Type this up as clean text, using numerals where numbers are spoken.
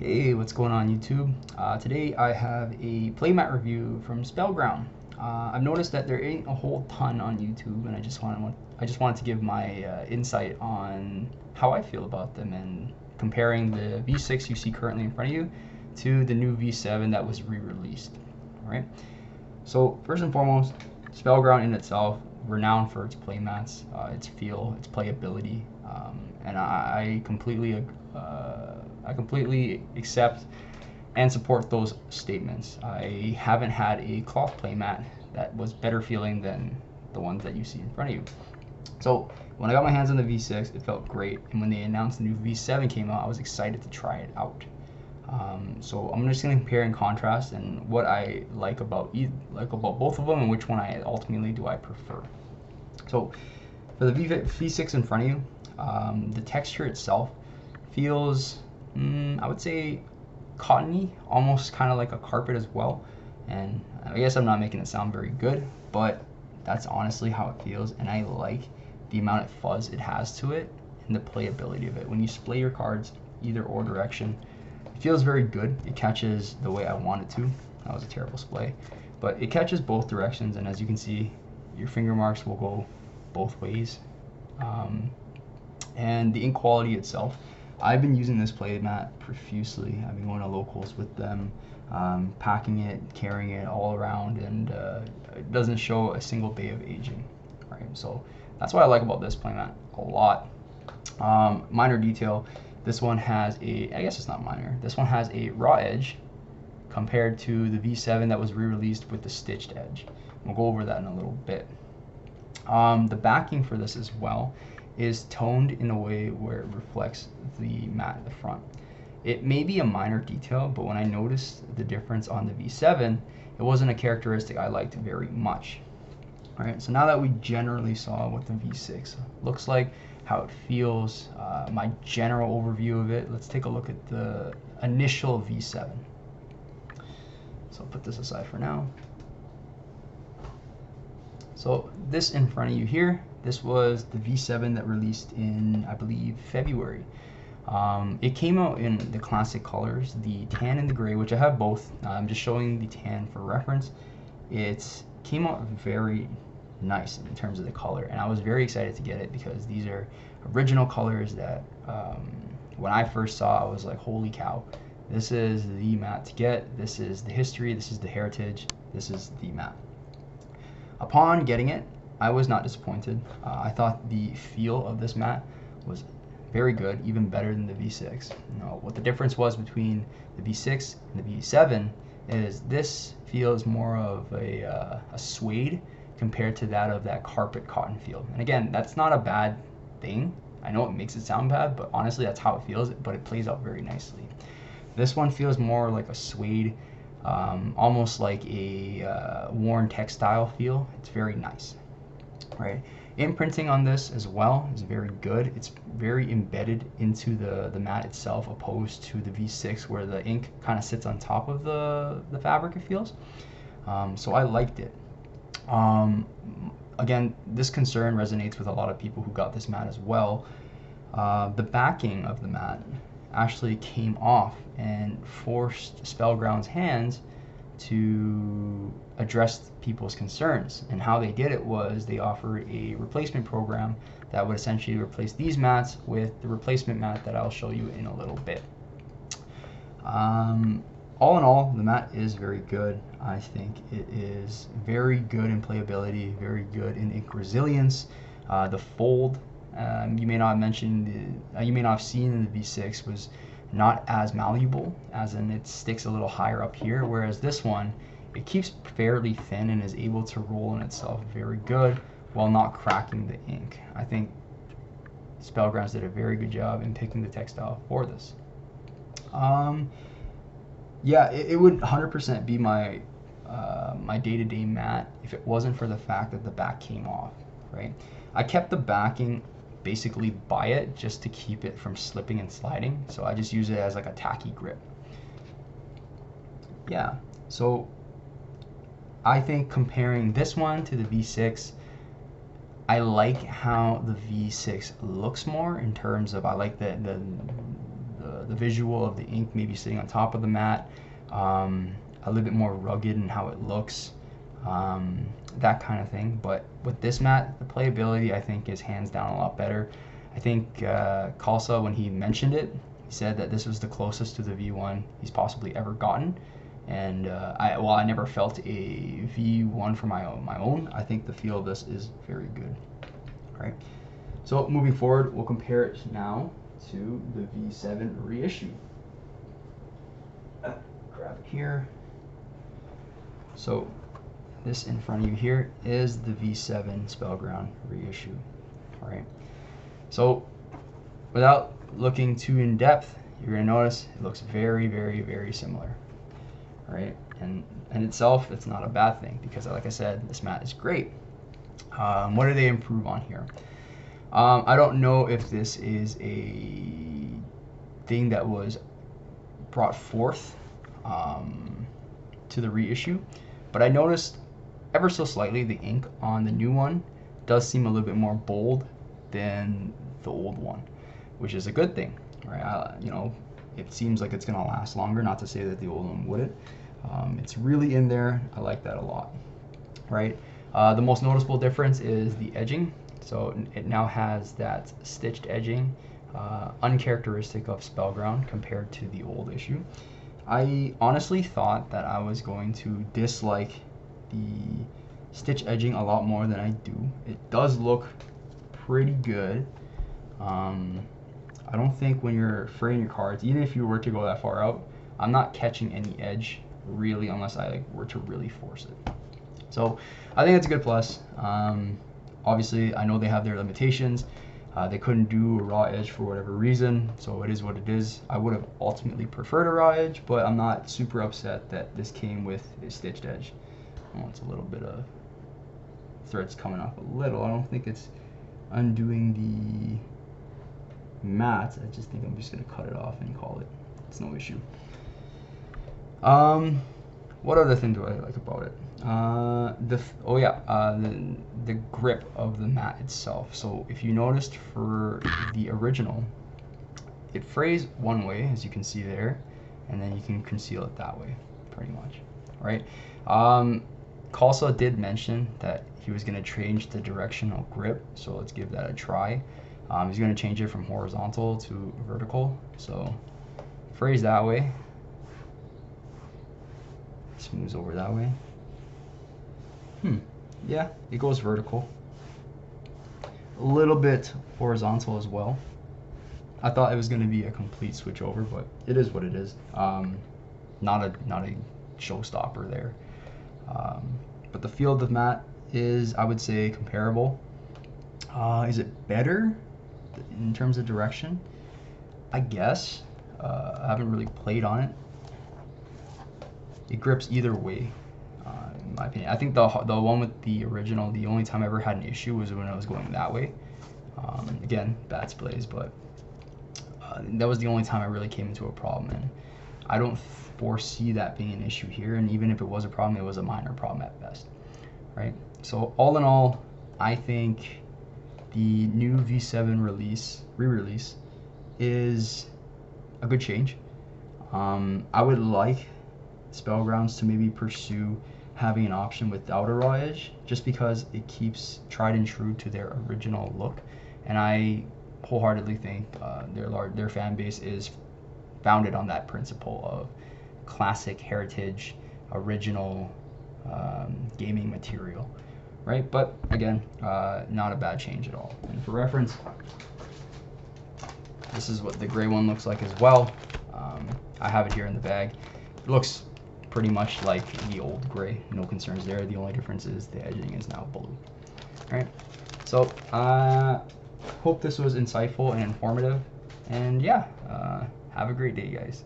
Hey, what's going on YouTube? Today I have a playmat review from Spellground. I've noticed that there ain't a whole ton on YouTube, and I just wanted to give my insight on how I feel about them and comparing the V6 you see currently in front of you to the new V7 that was re-released. All right. So first and foremost, Spellground in itself, renowned for its playmats, its feel, its playability, and I completely accept and support those statements. I haven't had a cloth playmat that was better feeling than the ones that you see in front of you. So when I got my hands on the V6, it felt great, and when they announced the new V7 came out, I was excited to try it out. So I'm just going to compare and contrast and what I like about both of them and which one I ultimately do I prefer. So for the V6 in front of you, the texture itself feels, I would say, cottony, almost kind of like a carpet as well. And I guess I'm not making it sound very good, but that's honestly how it feels, and I like the amount of fuzz it has to it and the playability of it. When you splay your cards either or direction, it feels very good. It catches the way I want it to. That was a terrible splay, but it catches both directions, and as you can see, your finger marks will go both ways. And the ink quality itself, I've been using this playmat profusely. I've been going to locals with them, packing it, carrying it all around, and it doesn't show a single day of aging. Right, so that's what I like about this playmat a lot. Minor detail, this one has I guess it's not minor, this one has a raw edge compared to the V7 that was re-released with the stitched edge. We'll go over that in a little bit. The backing for this as well is toned in a way where it reflects the mat at the front. It may be a minor detail, but when I noticed the difference on the V7, it wasn't a characteristic I liked very much. All right, so now that we generally saw what the V6 looks like, how it feels, my general overview of it, let's take a look at the initial V7. So I'll put this aside for now. So this in front of you here, this was the V7 that released in, I believe, February. It came out in the classic colors, the tan and the gray, which I have both. I'm just showing the tan for reference. It came out very nice in terms of the color, and I was very excited to get it because these are original colors that when I first saw, I was like, holy cow, this is the mat to get. This is the history, this is the heritage, this is the mat. Upon getting it, I was not disappointed. I thought the feel of this mat was very good, even better than the V6. What the difference was between the V6 and the V7 is this feels more of a suede compared to that carpet cotton feel. And again, that's not a bad thing. I know it makes it sound bad, but honestly, that's how it feels, but it plays out very nicely. This one feels more like a suede, almost like a worn textile feel. It's very nice, right? Imprinting on this as well is very good. It's very embedded into the mat itself, opposed to the V6 where the ink kind of sits on top of the fabric, it feels. So I liked it. Again, this concern resonates with a lot of people who got this mat as well. The backing of the mat actually came off and forced Spellground's hands to address people's concerns. And how they did it was they offered a replacement program that would essentially replace these mats with the replacement mat that I'll show you in a little bit. All in all, the mat is very good. I think it is very good in playability, very good in ink resilience. The fold, you may not have mentioned, you may not have seen in the V6, was not as malleable, as in it sticks a little higher up here, whereas this one, it keeps fairly thin and is able to roll in itself very good while not cracking the ink. I think Spellgrounds did a very good job in picking the textile for this. Yeah, it would 100% be my my day-to-day mat if it wasn't for the fact that the back came off, right? I kept the backing basically by it just to keep it from slipping and sliding, so I just use it as like a tacky grip. Yeah, so I think comparing this one to the V6, I like how the V6 looks more in terms of, I like the the visual of the ink maybe sitting on top of the mat, a little bit more rugged in how it looks, that kind of thing. But with this mat, the playability I think is hands down a lot better. I think Kalsa, when he mentioned it, he said that this was the closest to the V1 he's possibly ever gotten. And I never felt a V1 for my own. I think the feel of this is very good. All right. So moving forward, we'll compare it now to the V7 Reissue. Grab it here. So this in front of you here is the V7 Spellground Reissue. All right. So without looking too in depth, you're gonna notice it looks very, very, very similar. All right, and in itself, it's not a bad thing because, like I said, this mat is great. What do they improve on here? I don't know if this is a thing that was brought forth to the reissue, but I noticed ever so slightly the ink on the new one does seem a little bit more bold than the old one, which is a good thing, right? You know, it seems like it's gonna last longer. Not to say that the old one wouldn't. It's really in there. I like that a lot, right? The most noticeable difference is the edging. So it now has that stitched edging, uncharacteristic of Spellground compared to the old issue. I honestly thought that I was going to dislike the stitch edging a lot more than I do. It does look pretty good. I don't think when you're framing your cards, even if you were to go that far out, I'm not catching any edge really unless I were to really force it. So I think it's a good plus. Obviously, I know they have their limitations. They couldn't do a raw edge for whatever reason, so it is what it is. I would have ultimately preferred a raw edge, but I'm not super upset that this came with a stitched edge. Oh, it's a little bit of threads coming off a little. I don't think it's undoing the mat. I just think I'm just gonna cut it off and call it. It's no issue. What other thing do I like about it? The grip of the mat itself. So if you noticed for the original, it frays one way, as you can see there, and then you can conceal it that way, pretty much, right? Kalsa did mention that he was going to change the directional grip, so let's give that a try. He's going to change it from horizontal to vertical, so frays that way, smooths over that way. Yeah, it goes vertical. A little bit horizontal as well. I thought it was going to be a complete switch over, but it is what it is. Not a showstopper there. But the feel of the mat is, I would say, comparable. Is it better in terms of direction? I guess. I haven't really played on it. It grips either way, in my opinion. I think the one with the original, the only time I ever had an issue was when I was going that way. Again, bad splays, but that was the only time I really came into a problem, and I don't foresee that being an issue here. And even if it was a problem, it was a minor problem at best, right? So all in all, I think the new V7 re-release is a good change. I would like Spellgrounds to maybe pursue having an option without a raw edge, just because it keeps tried and true to their original look, and I wholeheartedly think their fan base is founded on that principle of classic heritage, original gaming material, right? But again, not a bad change at all. And for reference, this is what the gray one looks like as well. I have it here in the bag. It looks pretty much like the old gray, no concerns there. The only difference is the edging is now blue. All right, so hope this was insightful and informative, and yeah, have a great day, guys.